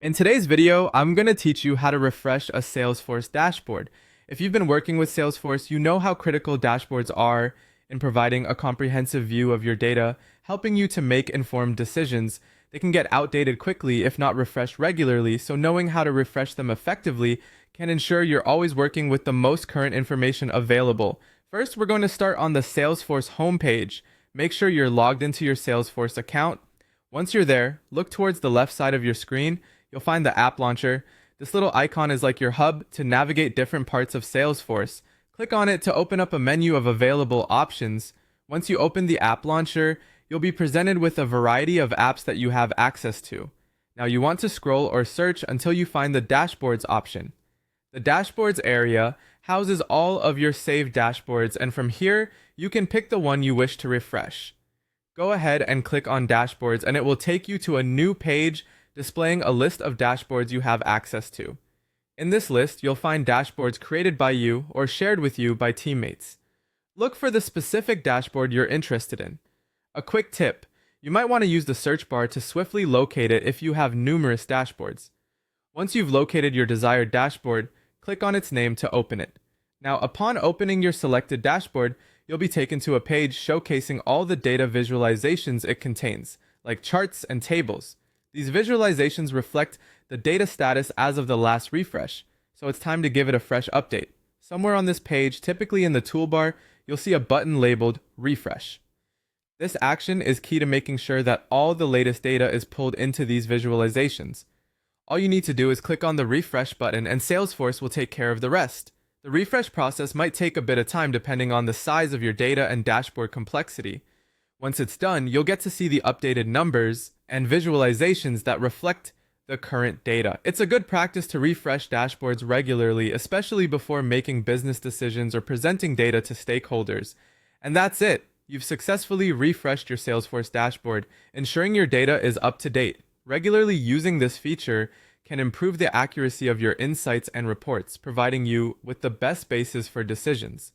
In today's video, I'm going to teach you how to refresh a Salesforce dashboard. If you've been working with Salesforce, you know how critical dashboards are in providing a comprehensive view of your data, helping you to make informed decisions. They can get outdated quickly if not refreshed regularly, so knowing how to refresh them effectively can ensure you're always working with the most current information available. First, we're going to start on the Salesforce homepage. Make sure you're logged into your Salesforce account. Once you're there, look towards the left side of your screen. You'll find the app launcher. This little icon is like your hub to navigate different parts of Salesforce. Click on it to open up a menu of available options. Once you open the app launcher, you'll be presented with a variety of apps that you have access to. Now you want to scroll or search until you find the dashboards option. The dashboards area houses all of your saved dashboards, and from here, you can pick the one you wish to refresh. Go ahead and click on dashboards and it will take you to a new page displaying a list of dashboards you have access to. In this list, you'll find dashboards created by you or shared with you by teammates. Look for the specific dashboard you're interested in. A quick tip, you might want to use the search bar to swiftly locate it if you have numerous dashboards. Once you've located your desired dashboard, click on its name to open it. Now, upon opening your selected dashboard, you'll be taken to a page showcasing all the data visualizations it contains, like charts and tables. These visualizations reflect the data status as of the last refresh, so it's time to give it a fresh update. Somewhere on this page, typically in the toolbar, you'll see a button labeled Refresh. This action is key to making sure that all the latest data is pulled into these visualizations. All you need to do is click on the Refresh button and Salesforce will take care of the rest. The refresh process might take a bit of time depending on the size of your data and dashboard complexity. Once it's done, you'll get to see the updated numbers and visualizations that reflect the current data. It's a good practice to refresh dashboards regularly, especially before making business decisions or presenting data to stakeholders. And that's it. You've successfully refreshed your Salesforce dashboard, ensuring your data is up to date. Regularly using this feature can improve the accuracy of your insights and reports, providing you with the best basis for decisions.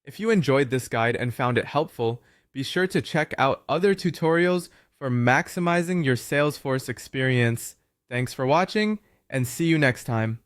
If you enjoyed this guide and found it helpful, be sure to check out other tutorials for maximizing your Salesforce experience. Thanks for watching, and see you next time.